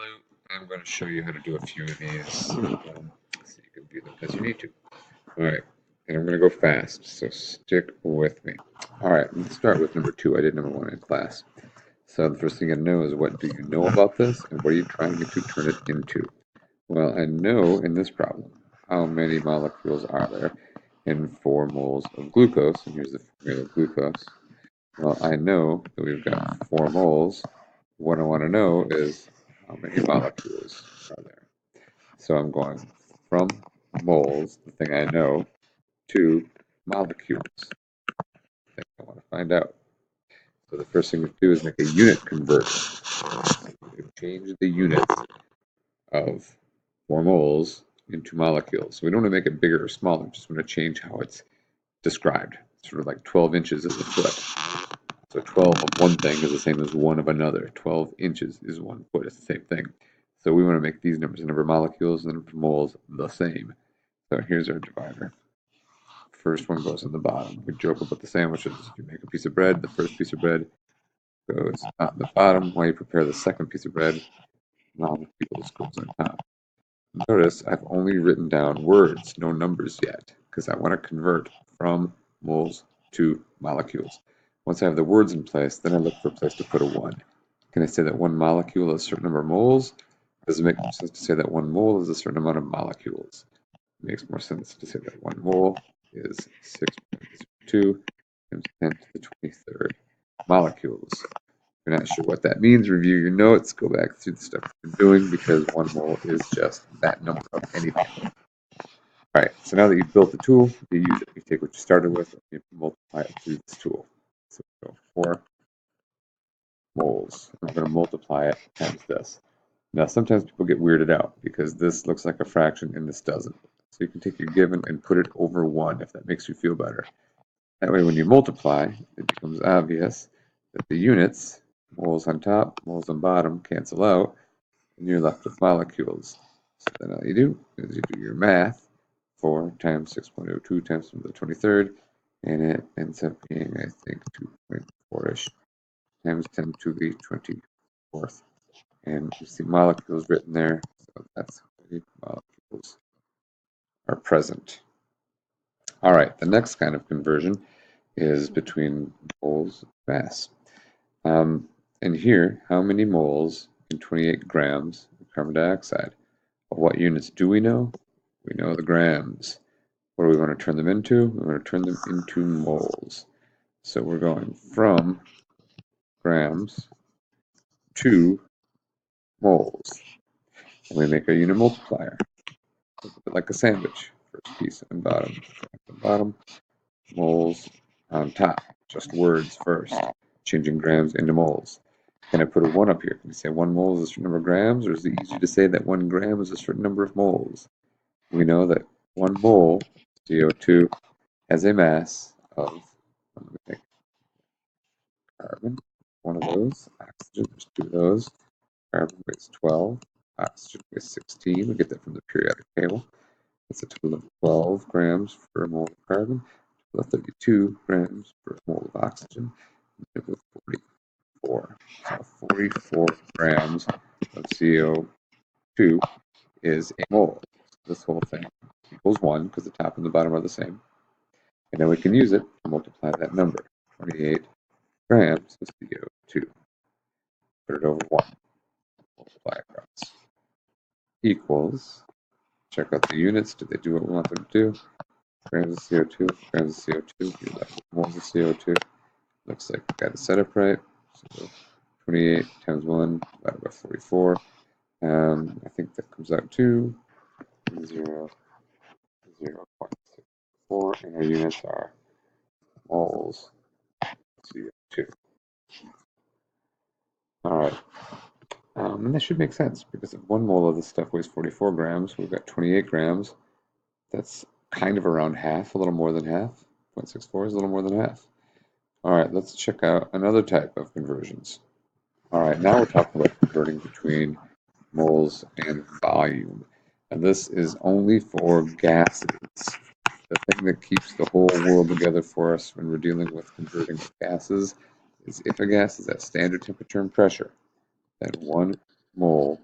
Hello, I'm going to show you how to do a few of these so you can view them as you need to. Alright, and I'm going to go fast, so stick with me. Alright, let's start with number 2. I did number 1 in class. So the first thing you got to know is, what do you know about this, and what are you trying to turn it into? Well, I know in this problem how many molecules are there in 4 moles of glucose, and here's the formula of glucose. Well, I know that we've got 4 moles. What I want to know is, how many molecules are there? So I'm going from moles, the thing I know, to molecules, the thing I want to find out. So the first thing we do is make a unit converter. We change the units of 4 moles into molecules. So we don't want to make it bigger or smaller, we just want to change how it's described. It's sort of like 12 inches is a foot. So 12 of one thing is the same as 1 of another. 12 inches is 1 foot. It's the same thing. So we want to make these numbers, the number of molecules and the number of moles, the same. So here's our divider. First one goes on the bottom. We joke about the sandwiches. If you make a piece of bread, the first piece of bread goes on the bottom. While you prepare the second piece of bread, molecules goes on top. Notice I've only written down words, no numbers yet, because I want to convert from moles to molecules. Once I have the words in place, then I look for a place to put a 1. Can I say that 1 molecule is a certain number of moles? Does it make more sense to say that 1 mole is a certain amount of molecules? It makes more sense to say that 1 mole is 6.02 times 10 to the 23rd molecules. If you're not sure what that means, review your notes, go back through the stuff you've been doing, because 1 mole is just that number of anything. Alright, so now that you've built the tool, you use it. You take what you started with and you multiply it through this tool. So we go 4 moles. I'm going to multiply it times this. Now sometimes people get weirded out because this looks like a fraction and this doesn't. So you can take your given and put it over 1 if that makes you feel better. That way when you multiply, it becomes obvious that the units, moles on top, moles on bottom, cancel out, and you're left with molecules. So then all you do is you do your math. 4 times 6.02 times 10 to the 23rd, and it ends up being, I think, 2.4-ish times 10 to the 24th. And you see molecules written there, so that's how many molecules are present. All right, the next kind of conversion is between moles and mass. And here, how many moles in 28 grams of carbon dioxide? Well, what units do we know? We know the grams. What do we want to turn them into? We want to turn them into moles. So we're going from grams to moles. And we make a unit multiplier. Think of it like a sandwich. First piece on bottom, moles on top. Just words first. Changing grams into moles. Can I put a 1 up here? Can you say 1 mole is a certain number of grams, or is it easier to say that 1 gram is a certain number of moles? We know that 1 mole CO2 has a mass of, let me think, carbon, 1 of those, oxygen, there's 2 of those, carbon weighs 12, oxygen weighs 16, we get that from the periodic table. That's a total of 12 grams per mole of carbon, 32 grams per mole of oxygen, with 44. So 44 grams of CO2 is a mole. This whole thing equals 1 because the top and the bottom are the same. And then we can use it to multiply that number, 28 grams of CO2. Put it over 1. Multiply across. Equals, check out the units. Do they do what we want them to do? Grams of CO2, grams of CO2. You're left with moles of CO2. Looks like we got it set up right. So 28 times 1 divided by 44. I think that comes out to 0.64, and our units are moles CO2. All right. And that should make sense, because if 1 mole of this stuff weighs 44 grams, we've got 28 grams. That's kind of around half, a little more than half. 0.64 is a little more than half. All right, let's check out another type of conversions. All right, now we're talking about converting between moles and volume. And this is only for gases. The thing that keeps the whole world together for us when we're dealing with converting gases is if a gas is at standard temperature and pressure, then 1 mole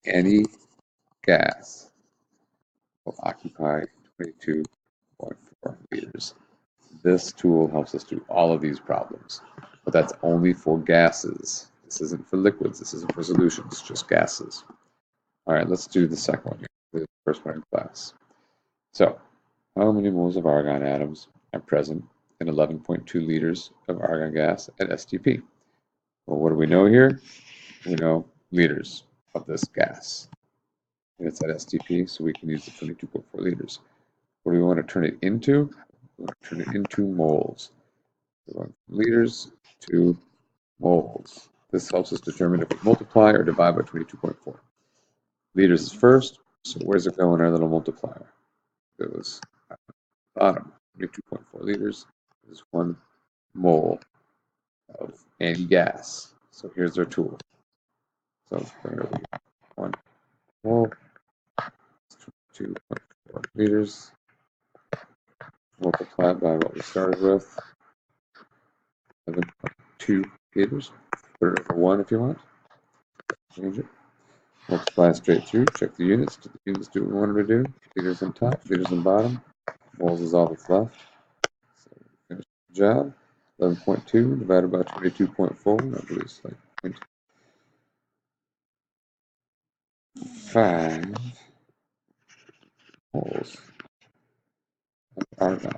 any gas will occupy 22.4 liters. This tool helps us do all of these problems, but that's only for gases. This isn't for liquids. This isn't for solutions, just gases. All right, let's do the second one here, the first one in class. So, how many moles of argon atoms are present in 11.2 liters of argon gas at STP? Well, what do we know here? We know liters of this gas. And it's at STP, so we can use the 22.4 liters. What do we want to turn it into? We want to turn it into moles. We're going from liters to moles. This helps us determine if we multiply or divide by 22.4. Liters is first, so where's it go in our little multiplier? It goes at the bottom. 22.4 liters is 1 mole of any gas. So here's our tool. So it's going to be 1 mole, 22.4 liters, multiplied by what we started with, 11.2 liters. Put it over 1 if you want. Change it. Multiply straight through. Check the units. Did the units do what we wanted to do? Liters on top, liters on bottom. Moles is all that's left. So finish the job. 11.2 divided by 22.4. I believe it's like 0.5 moles of argon.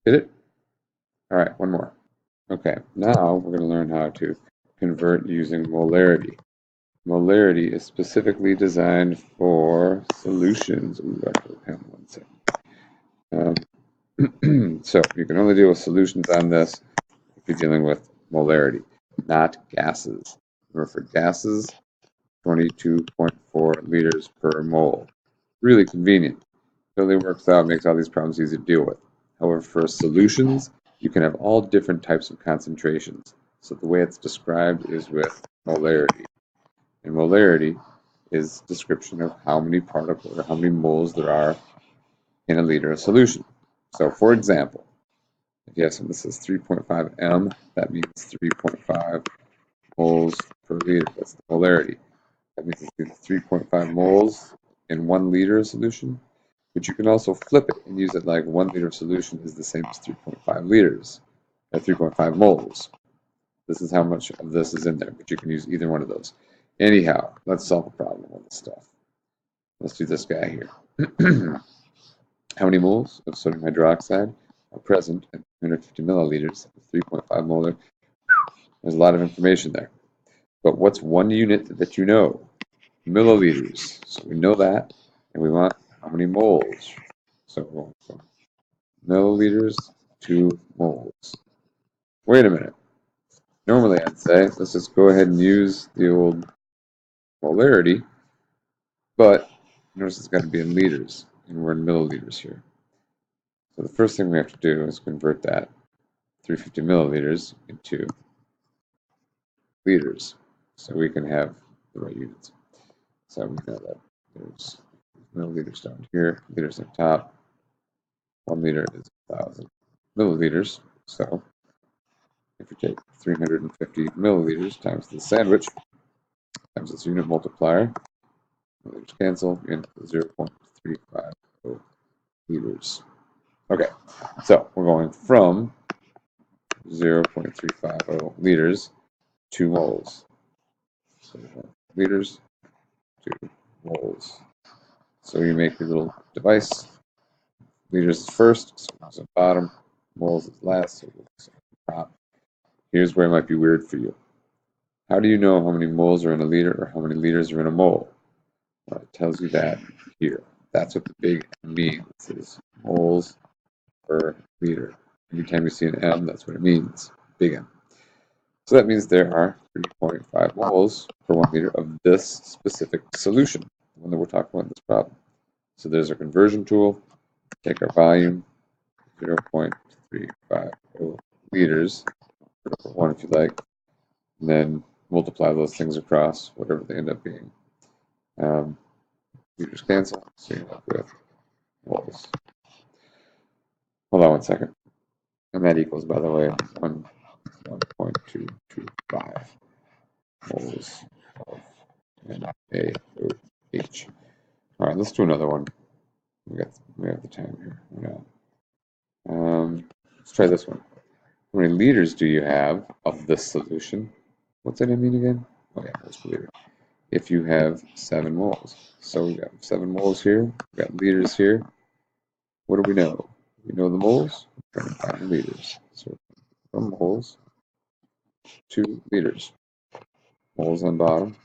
Get it? All right, one more. Okay, now we're going to learn how to convert using molarity. Molarity is specifically designed for solutions. Ooh, I have one second. So you can only deal with solutions on this if you're dealing with molarity, not gases. Remember, for gases, 22.4 liters per mole. Really convenient. Totally works out, makes all these problems easy to deal with. However, for solutions, you can have all different types of concentrations. So the way it's described is with molarity. And molarity is description of how many particles or how many moles there are in a liter of solution. So for example, if you have something that says 3.5 m, that means 3.5 moles per liter. That's the molarity. That means it's 3.5 moles in 1 liter of solution. But you can also flip it and use it like 1 liter of solution is the same as 3.5 liters, at 3.5 moles. This is how much of this is in there, but you can use either one of those. Anyhow, let's solve a problem with this stuff. Let's do this guy here. How many moles of sodium hydroxide are present in 250 milliliters of 3.5 molar? There's a lot of information there. But what's one unit that you know? Milliliters. So we know that, and we want how many moles. So we're going from milliliters to moles. Wait a minute. Normally I'd say, let's just go ahead and use the old molarity, but notice it's got to be in liters, and we're in milliliters here. So the first thing we have to do is convert that 350 milliliters into liters, so we can have the right units. So we know that there's milliliters down here, liters on top. 1 liter is 1,000 milliliters. So if you take 350 milliliters times the sandwich times its unit multiplier, milliliters cancel, and 0.350 liters. Okay, so we're going from 0.350 liters to moles. So liters to moles. So you make your little device. Liters is first, so it's at the bottom. Moles is last, so it's at the top. Here's where it might be weird for you. How do you know how many moles are in a liter or how many liters are in a mole? Well, it tells you that here. That's what the big M means, is moles per liter. Anytime you see an M, that's what it means, big M. So that means there are 3.5 moles per 1 liter of this specific solution, the one that we're talking about in this problem. So there's our conversion tool. Take our volume, 0.350 liters, put over 1 if you like, and then multiply those things across, whatever they end up being. Liters cancel, so you end up with moles. Hold on 1 second. And that equals, by the way, 1.225. moles of NaOH. All right, let's do another one. We have the time here. Let's try this one. How many liters do you have of this solution? What's that mean again? Oh yeah, moles per liter. If you have 7 moles. So we got 7 moles here, we got liters here. What do we know? We know the moles, we're trying to find the liters. So from moles to liters. Moles on bottom,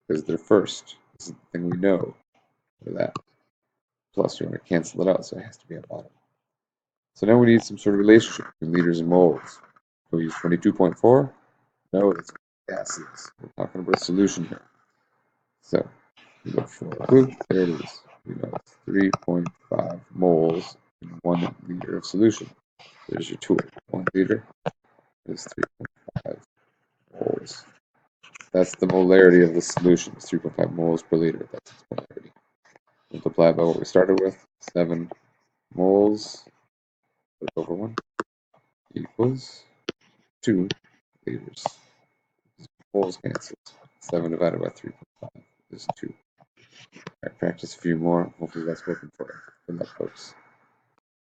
because they're first. This is the thing we know for that. Plus we want to cancel it out, so it has to be on bottom. So now we need some sort of relationship between liters and moles. Can we use 22.4? No, that's gases. We're talking about a solution here. So we look for, there it is. We know it's 3.5 moles in 1 liter of solution. There's your tool. 1 liter is 3.5 moles. That's the molarity of the solution. It's 3.5 moles per liter. That's its molarity. Multiply by what we started with, 7 moles over 1 equals 2 liters. Moles cancels. 7 divided by 3.5 is 2. All right, practice a few more. Hopefully that's working for you. Good luck, folks.